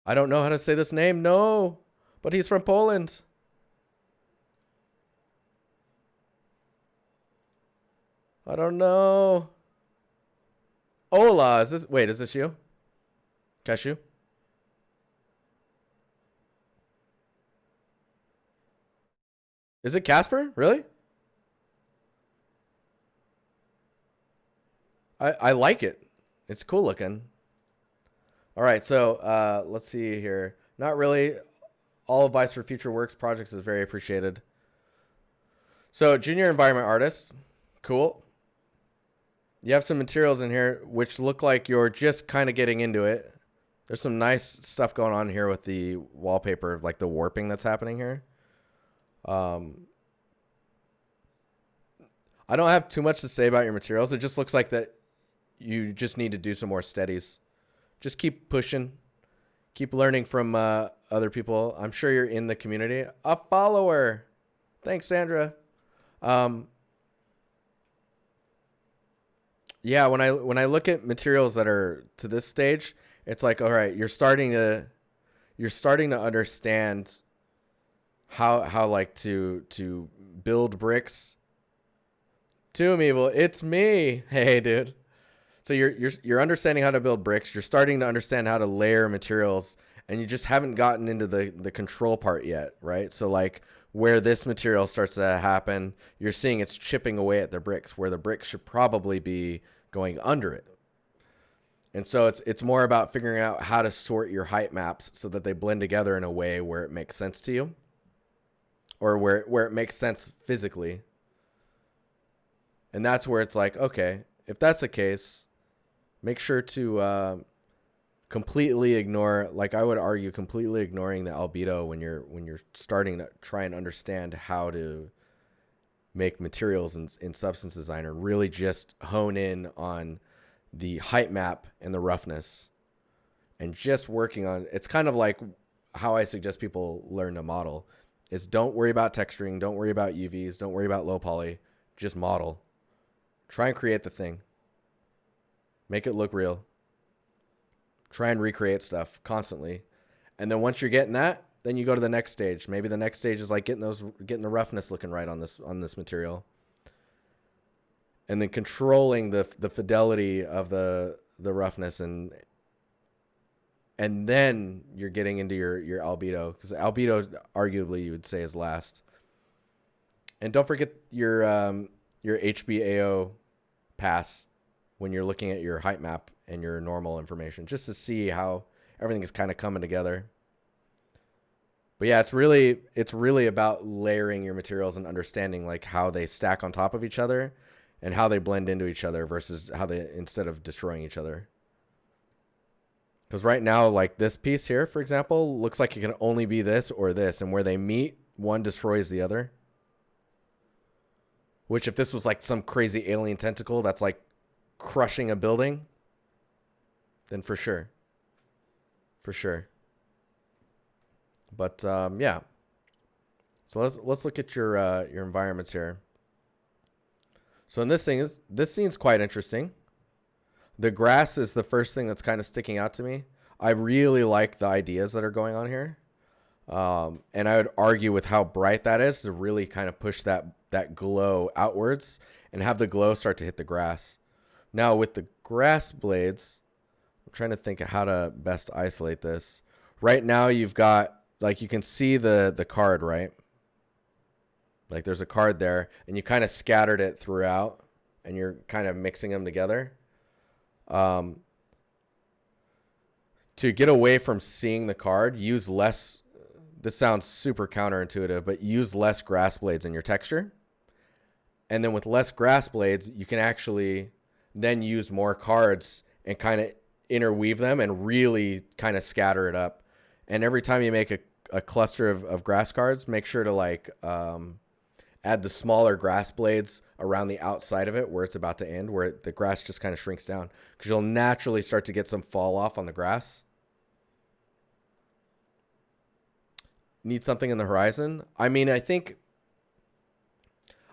I don't know how to say this name. No, but he's from Poland. I don't know. Ola, is this? Wait, is this you? Cashew? Is it Casper? Really? I like it. It's cool looking. All right, so let's see here. Not really. All advice for future works projects is very appreciated. So, junior environment artist. Cool. You have some materials in here which look like you're just kind of getting into it. There's some nice stuff going on here with the wallpaper, like the warping that's happening here. Um, I don't have too much to say about your materials. It just looks like that you just need to do some more studies. Just keep pushing. Keep learning from other people. I'm sure you're in the community. A follower. Thanks, Sandra. Um, yeah, when I look at materials that are to this stage, it's like, all right, you're starting to understand how like to build bricks. To me, well, it's me. Hey, dude. So you're understanding how to build bricks. You're starting to understand how to layer materials, and you just haven't gotten into the control part yet, right? So like where this material starts to happen, you're seeing it's chipping away at the bricks, where the bricks should probably be going under it. And so it's more about figuring out how to sort your height maps so that they blend together in a way where it makes sense to you, or where it makes sense physically. And that's where it's like, okay, if that's the case, make sure to completely ignore, like I would argue, completely ignoring the albedo when you're starting to try and understand how to make materials in Substance Designer. Really just hone in on the height map and the roughness, and just working on. It's kind of like how I suggest people learn to model. Is don't worry about texturing, don't worry about UVs, don't worry about low poly, just model. Try and create the thing. Make it look real. Try and recreate stuff constantly. And then once you're getting that, then you go to the next stage. Maybe the next stage is like getting the roughness looking right on this material. And then controlling the fidelity of the roughness, and then you're getting into your albedo, because albedo arguably you would say is last. And don't forget your HBAO pass when you're looking at your height map and your normal information, just to see how everything is kind of coming together. But yeah, it's really about layering your materials and understanding like how they stack on top of each other and how they blend into each other versus how they, instead of destroying each other. Because right now, like this piece here, for example, looks like it can only be this or this, and where they meet, one destroys the other. Which, if this was like some crazy alien tentacle that's like crushing a building, then for sure. For sure. But yeah. So let's look at your environments here. So in this scene's quite interesting. The grass is the first thing that's kind of sticking out to me. I really like the ideas that are going on here. And I would argue with how bright that is to really kind of push that glow outwards and have the glow start to hit the grass. Now with the grass blades, I'm trying to think of how to best isolate this. Right now you've got, like, you can see the card, right? Like there's a card there, and you kind of scattered it throughout, and you're kind of mixing them together. To get away from seeing the card, use less. This sounds super counterintuitive, but use less grass blades in your texture. And then with less grass blades, you can actually then use more cards and kind of interweave them and really kind of scatter it up. And every time you make a cluster of grass cards, make sure to like add the smaller grass blades around the outside of it where it's about to end, where the grass just kind of shrinks down, because you'll naturally start to get some fall off on the grass. Need something in the horizon? I mean, I think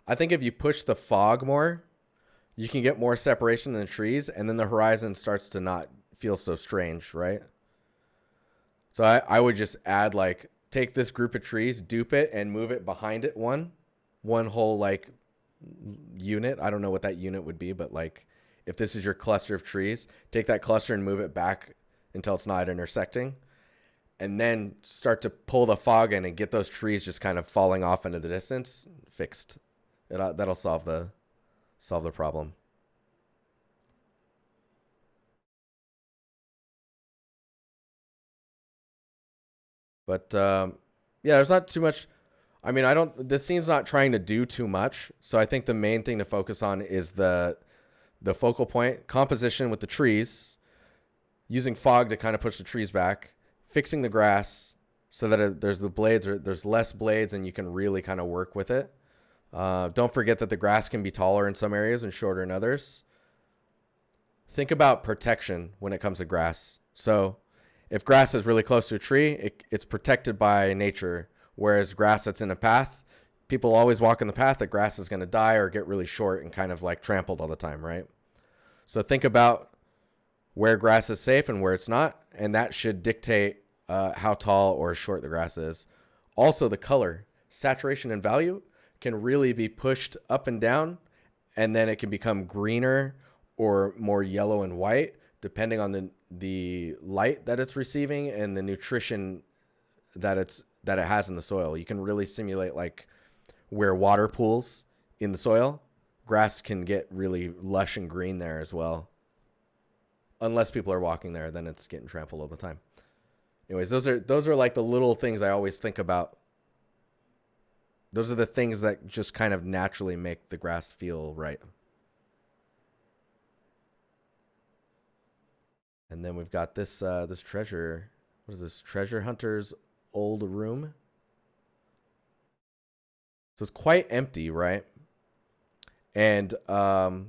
if you push the fog more, you can get more separation in the trees, and then the horizon starts to not feel so strange, right? So I would just add like, take this group of trees, dupe it, and move it behind it one whole like unit. I don't know what that unit would be, but like if this is your cluster of trees, take that cluster and move it back until it's not intersecting. And then start to pull the fog in and get those trees just kind of falling off into the distance. Fixed. That'll solve the problem. But yeah, there's not too much. I mean, this scene's not trying to do too much. So I think the main thing to focus on is the focal point, composition with the trees, using fog to kind of push the trees back, fixing the grass so that there's the blades, or there's less blades and you can really kind of work with it. Don't forget that the grass can be taller in some areas and shorter in others. Think about protection when it comes to grass. So if grass is really close to a tree, it's protected by nature. Whereas grass that's in a path, people always walk in the path, that grass is going to die or get really short and kind of like trampled all the time, right? So think about where grass is safe and where it's not, and that should dictate how tall or short the grass is. Also, the color, saturation and value can really be pushed up and down, and then it can become greener or more yellow and white, depending on the light that it's receiving and the nutrition that it has in the soil. You can really simulate like where water pools in the soil. Grass can get really lush and green there as well. Unless people are walking there, then it's getting trampled all the time. Anyways, those are like the little things I always think about. Those are the things that just kind of naturally make the grass feel right. And then we've got this this treasure. What is this? Treasure hunter's old room. So it's quite empty, right? And for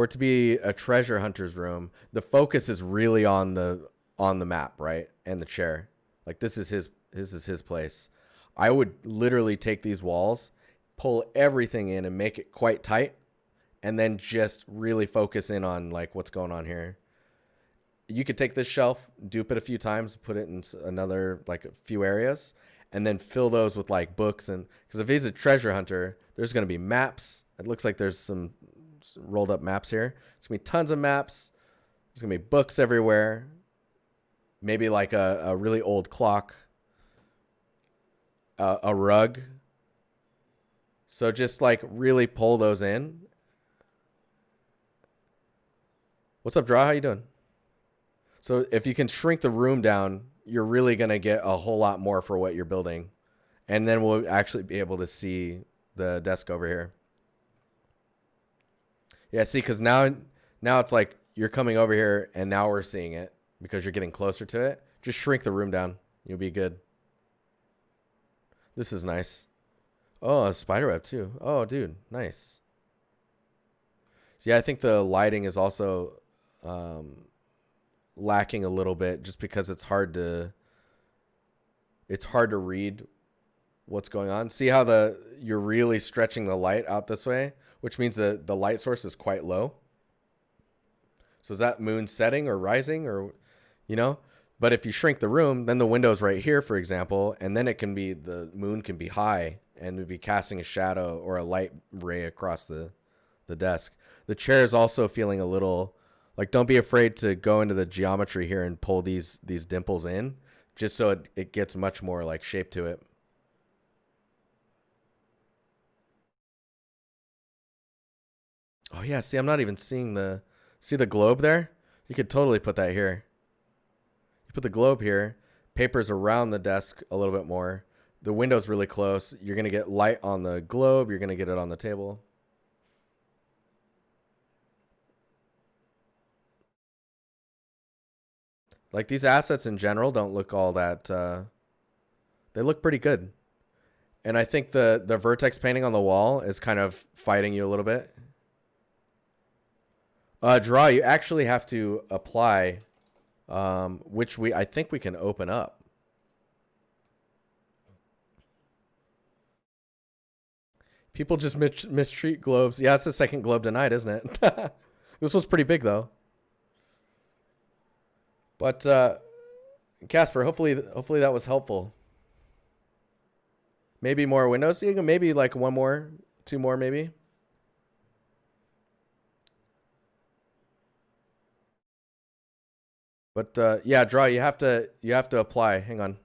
it to be a treasure hunter's room, the focus is really on the map, right? And the chair. Like this is his place. I would literally take these walls, pull everything in and make it quite tight, and then just really focus in on like what's going on here. You could take this shelf, dupe it a few times, put it in another like a few areas, and then fill those with like books. And because if he's a treasure hunter, there's going to be maps. It looks like there's some rolled up maps here. It's going to be tons of maps. There's going to be books everywhere. Maybe like a really old clock, a rug. So just like really pull those in. What's up, Draw? How you doing? So if you can shrink the room down, you're really going to get a whole lot more for what you're building. And then we'll actually be able to see the desk over here. Yeah, see, because now it's like you're coming over here and now we're seeing it because you're getting closer to it. Just shrink the room down. You'll be good. This is nice. Oh, a spider web too. Oh, dude, nice. So yeah, I think the lighting is also lacking a little bit just because it's hard to read what's going on. See how you're really stretching the light out this way, which means that the light source is quite low. So is that moon setting or rising, or, you know? But if you shrink the room, then the window's right here, for example, and then the moon can be high and would be casting a shadow or a light ray across the desk. The chair is also feeling a little like, don't be afraid to go into the geometry here and pull these dimples in, just so it gets much more like shape to it. Oh yeah, see, I'm not even seeing see the globe there? You could totally put that here. You put the globe here, papers around the desk a little bit more. The window's really close. You're going to get light on the globe. You're going to get it on the table. Like these assets in general don't look all that, they look pretty good. And I think the vertex painting on the wall is kind of fighting you a little bit. Draw, you actually have to apply, which I think we can open up. People just mistreat globes. Yeah, it's the second globe tonight, isn't it? This was pretty big, though. But Casper, hopefully that was helpful. Maybe more windows. You can maybe like one more, two more maybe. But yeah, draw. You have to apply. Hang on.